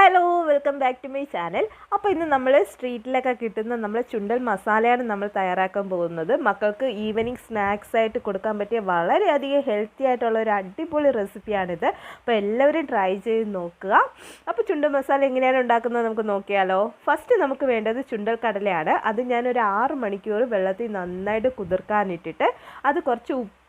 Hello welcome back to my channel. അപ്പോൾ ഇന്ന് നമ്മൾ സ്ട്രീറ്റിലൊക്കെ കിട്ടുന്ന നമ്മൾ ചുണ്ടൽ മസാലയാണ് നമ്മൾ തയ്യാറാക്കാൻ പോകുന്നത്. മക്കൾക്ക് ഈവനിങ് സ്നാക്സ് ആയിട്ട് കൊടുക്കാൻ പറ്റിയ വളരെയധികം ഹെൽത്തി ആയിട്ടുള്ള ഒരു അടിപൊളി റെസിപ്പിയാണിത്. അപ്പോൾ എല്ലാവരും ട്രൈ ചെയ്ത് നോക്കുക. അപ്പോൾ ചുണ്ടൽ മസാല എങ്ങനെയാണ് ഉണ്ടാക്കുന്നത് നമുക്ക് നോക്കിയാലോ. ഫസ്റ്റ് നമുക്ക് വേണ്ടത് ചുണ്ടൽ കടലയാണ്. അത് ഞാനൊരു 6 മണിക്കൂർ വെള്ളത്തിൽ നന്നായിട്ട് കുതിർക്കാനിട്ടിട്ട് അത് കുറച്ച് ഉപ്പും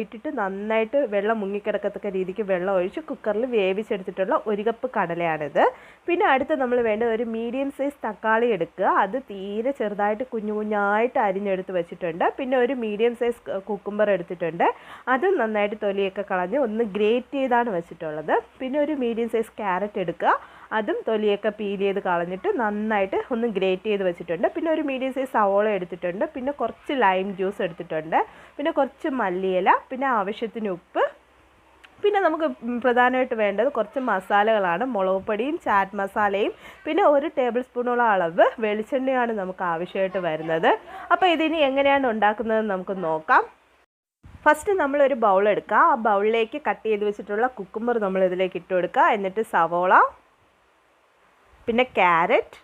ഇട്ടിട്ട് നന്നായിട്ട് വെള്ളം മുങ്ങിക്കിടക്കത്തക്ക രീതിക്ക് വെള്ളം ഒഴിച്ച് കുക്കറിൽ വേവിച്ചെടുത്തിട്ടുള്ള 1 കപ്പ് കടലയാണിത്. പിന്നെ അടുത്ത് നമ്മൾ വേണ്ട ഒരു മീഡിയം സൈസ് തക്കാളി എടുക്കുക. അത് തീരെ ചെറുതായിട്ട് കുഞ്ഞു കുഞ്ഞായിട്ട് അരിഞ്ഞെടുത്ത് വെച്ചിട്ടുണ്ട്. പിന്നെ ഒരു മീഡിയം സൈസ് കുക്കുംബർ എടുത്തിട്ടുണ്ട്. അതും നന്നായിട്ട് തൊലിയൊക്കെ കളഞ്ഞ് ഒന്ന് ഗ്രേറ്റ് ചെയ്താണ് വെച്ചിട്ടുള്ളത്. പിന്നെ ഒരു മീഡിയം സൈസ് ക്യാരറ്റ് എടുക്കുക. അതും തൊലിയൊക്കെ പീൽ ചെയ്ത് കളഞ്ഞിട്ട് നന്നായിട്ട് ഒന്ന് ഗ്രേറ്റ് ചെയ്ത് വെച്ചിട്ടുണ്ട്. പിന്നെ ഒരു മീഡിയം സൈസ് സവോള എടുത്തിട്ടുണ്ട്. പിന്നെ കുറച്ച് ലൈം ജ്യൂസ് എടുത്തിട്ടുണ്ട്. പിന്നെ കുറച്ച് മല്ലിയില, പിന്നെ ആവശ്യത്തിന് ഉപ്പ്. പിന്നെ നമുക്ക് പ്രധാനമായിട്ട് വേണ്ടത് കുറച്ച് മസാലകളാണ്. മുളക് പൊടിയും ചാറ്റ് മസാലയും പിന്നെ 1 ടേബിൾ സ്പൂണോളം അളവ് വെളിച്ചെണ്ണയാണ് നമുക്ക് ആവശ്യമായിട്ട് വരുന്നത്. അപ്പോൾ ഇതിനി എങ്ങനെയാണ് ഉണ്ടാക്കുന്നത് നമുക്ക് നോക്കാം. ഫസ്റ്റ് നമ്മളൊരു ബൗൾ എടുക്കുക. ആ ബൗളിലേക്ക് കട്ട് ചെയ്ത് വെച്ചിട്ടുള്ള കുക്കുംബർ നമ്മൾ ഇതിലേക്ക് ഇട്ട് കൊടുക്കുക. എന്നിട്ട് സവോള, പിന്നെ ക്യാരറ്റ്,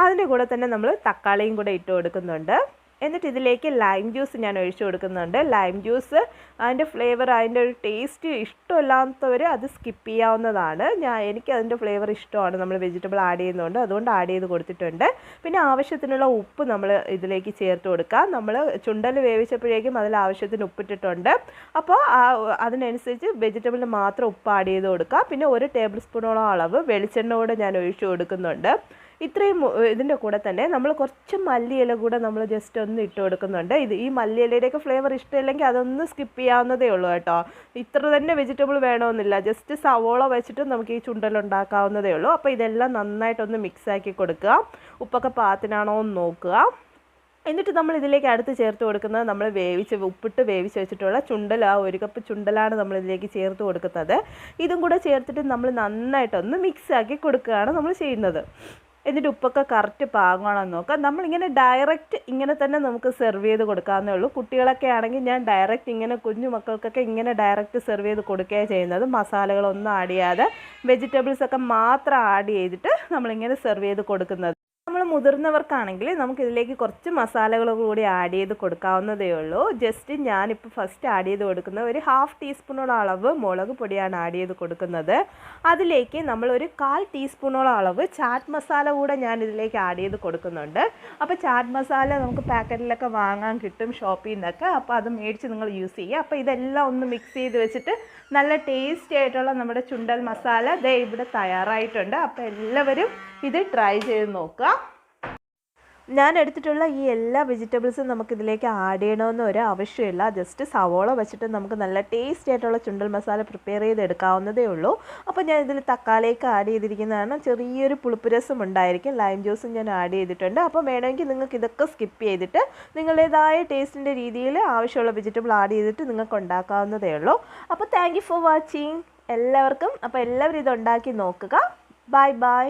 അതിൻ്റെ കൂടെ തന്നെ നമ്മൾ തക്കാളിയും കൂടെ ഇട്ട് കൊടുക്കുന്നുണ്ട്. എന്നിട്ട് ഇതിലേക്ക് ലൈം ജ്യൂസ് ഞാൻ ഒഴിച്ചു കൊടുക്കുന്നുണ്ട്. ലൈം ജ്യൂസ് അതിൻ്റെ ഫ്ലേവർ, അതിൻ്റെ ഒരു ടേസ്റ്റ് ഇഷ്ടമില്ലാത്തവർ അത് സ്കിപ്പ് ചെയ്യാവുന്നതാണ്. എനിക്ക് അതിൻ്റെ ഫ്ലേവർ ഇഷ്ടമാണ്. നമ്മൾ വെജിറ്റബിൾ ആഡ് ചെയ്യുന്നുണ്ട്, അതുകൊണ്ട് ആഡ് ചെയ്ത് കൊടുത്തിട്ടുണ്ട്. പിന്നെ ആവശ്യത്തിനുള്ള ഉപ്പ് നമ്മൾ ഇതിലേക്ക് ചേർത്ത് കൊടുക്കുക. നമ്മൾ ചുണ്ടൽ വേവിച്ചപ്പോഴേക്കും അതിൽ ആവശ്യത്തിന് ഉപ്പിട്ടിട്ടുണ്ട്. അപ്പോൾ അതിനനുസരിച്ച് വെജിറ്റബിളിന് മാത്രം ഉപ്പ് ആഡ് ചെയ്ത് കൊടുക്കുക. പിന്നെ 1 ടേബിൾ സ്പൂണോളം അളവ് വെളിച്ചെണ്ണ കൂടെ ഞാൻ ഒഴിച്ചു കൊടുക്കുന്നുണ്ട്. ഇത്രയും ഇതിൻ്റെ കൂടെ തന്നെ നമ്മൾ കുറച്ച് മല്ലിയില കൂടെ നമ്മൾ ജസ്റ്റ് ഒന്ന് ഇട്ട് കൊടുക്കുന്നുണ്ട്. ഈ മല്ലിയിലയുടെയൊക്കെ ഫ്ലേവർ ഇഷ്ടമില്ലെങ്കിൽ അതൊന്ന് സ്കിപ്പ് ചെയ്യാവുന്നതേ ഉള്ളൂ കേട്ടോ. ഇത്ര തന്നെ വെജിറ്റബിൾ വേണമെന്നില്ല. ജസ്റ്റ് സവോള വെച്ചിട്ട് നമുക്ക് ഈ ചുണ്ടൽ ഉണ്ടാക്കാവുന്നതേ ഉള്ളൂ. അപ്പോൾ ഇതെല്ലാം നന്നായിട്ടൊന്ന് മിക്സാക്കി കൊടുക്കുക. ഉപ്പൊക്കെ പാകത്തിനാണോ എന്ന് നോക്കുക. എന്നിട്ട് നമ്മൾ ഇതിലേക്ക് അടുത്ത് ചേർത്ത് കൊടുക്കുന്നത് നമ്മൾ ഉപ്പിട്ട് വേവിച്ച് വെച്ചിട്ടുള്ള ചുണ്ടൽ, ആ 1 കപ്പ് ചുണ്ടലാണ് നമ്മൾ ഇതിലേക്ക് ചേർത്ത് കൊടുക്കുന്നത്. ഇതും കൂടെ ചേർത്തിട്ട് നമ്മൾ നന്നായിട്ടൊന്ന് മിക്സാക്കി കൊടുക്കുകയാണ് നമ്മൾ ചെയ്യുന്നത്. എന്നിട്ട് ഉപ്പൊക്കെ കറക്റ്റ് പാകമാണെന്ന് നോക്കാം. നമ്മളിങ്ങനെ ഡയറക്റ്റ് ഇങ്ങനെ തന്നെ നമുക്ക് സെർവ് ചെയ്ത് കൊടുക്കാവുന്നേ ഉള്ളൂ. കുട്ടികളൊക്കെ ആണെങ്കിൽ ഞാൻ ഡയറക്റ്റ് ഇങ്ങനെ കുഞ്ഞു മക്കൾക്കൊക്കെ ഇങ്ങനെ ഡയറക്റ്റ് സെർവ് ചെയ്ത് കൊടുക്കുകയാണ് ചെയ്യുന്നത്. മസാലകളൊന്നും ആഡ് ചെയ്യാതെ വെജിറ്റബിൾസൊക്കെ മാത്രം ആഡ് ചെയ്തിട്ട് നമ്മളിങ്ങനെ സെർവ് ചെയ്ത് കൊടുക്കുന്നത്. നമ്മൾ മുതിർന്നവർക്കാണെങ്കിൽ നമുക്കിതിലേക്ക് കുറച്ച് മസാലകൾ കൂടി ആഡ് ചെയ്ത് കൊടുക്കാവുന്നതേ ഉള്ളൂ. ജസ്റ്റ് ഞാനിപ്പോൾ ഫസ്റ്റ് ആഡ് ചെയ്ത് കൊടുക്കുന്നത് ഒരു 1/2 ടീസ്പൂണോളം അളവ് മുളക് പൊടിയാണ് ആഡ് ചെയ്ത് കൊടുക്കുന്നത്. അതിലേക്ക് നമ്മളൊരു 1/4 ടീസ്പൂണോളം അളവ് ചാറ്റ് മസാല കൂടെ ഞാൻ ഇതിലേക്ക് ആഡ് ചെയ്ത് കൊടുക്കുന്നുണ്ട്. അപ്പോൾ ചാറ്റ് മസാല നമുക്ക് പാക്കറ്റിലൊക്കെ വാങ്ങാൻ കിട്ടും ഷോപ്പിൽ നിന്നൊക്കെ. അപ്പോൾ അത് മേടിച്ച് നിങ്ങൾ യൂസ് ചെയ്യുക. അപ്പോൾ ഇതെല്ലാം ഒന്ന് മിക്സ് ചെയ്ത് വെച്ചിട്ട് നല്ല ടേസ്റ്റി ആയിട്ടുള്ള നമ്മുടെ ചുണ്ടൽ മസാല ദേ ഇവിടെ തയ്യാറായിട്ടുണ്ട്. അപ്പോൾ എല്ലാവരും ഇത് ട്രൈ ചെയ്ത് നോക്കുക. ഞാൻ എടുത്തിട്ടുള്ള ഈ എല്ലാ വെജിറ്റബിൾസും നമുക്കിതിലേക്ക് ആഡ് ചെയ്യണമെന്ന് ഒരു ആവശ്യമില്ല. ജസ്റ്റ് സവോള വെച്ചിട്ട് നമുക്ക് നല്ല ടേസ്റ്റി ആയിട്ടുള്ള ചുണ്ടൽ മസാല പ്രിപ്പയർ ചെയ്തെടുക്കാവുന്നതേ ഉള്ളൂ. അപ്പോൾ ഞാൻ ഇതിൽ തക്കാളിയൊക്കെ ആഡ് ചെയ്തിരിക്കുന്നതാണ്. ചെറിയൊരു പുളിപ്പുരസം ഉണ്ടായിരിക്കും. ലൈം ജ്യൂസും ഞാൻ ആഡ് ചെയ്തിട്ടുണ്ട്. അപ്പോൾ വേണമെങ്കിൽ നിങ്ങൾക്ക് ഇതൊക്കെ സ്കിപ്പ് ചെയ്തിട്ട് നിങ്ങളുടേതായ ടേസ്റ്റിൻ്റെ രീതിയിൽ ആവശ്യമുള്ള വെജിറ്റബിൾ ആഡ് ചെയ്തിട്ട് നിങ്ങൾക്ക് ഉണ്ടാക്കാവുന്നതേ ഉള്ളൂ. അപ്പോൾ താങ്ക് യു ഫോർ വാച്ചിങ് എല്ലാവർക്കും. അപ്പോൾ എല്ലാവരും ഇത് ഉണ്ടാക്കി നോക്കുക. Bye bye.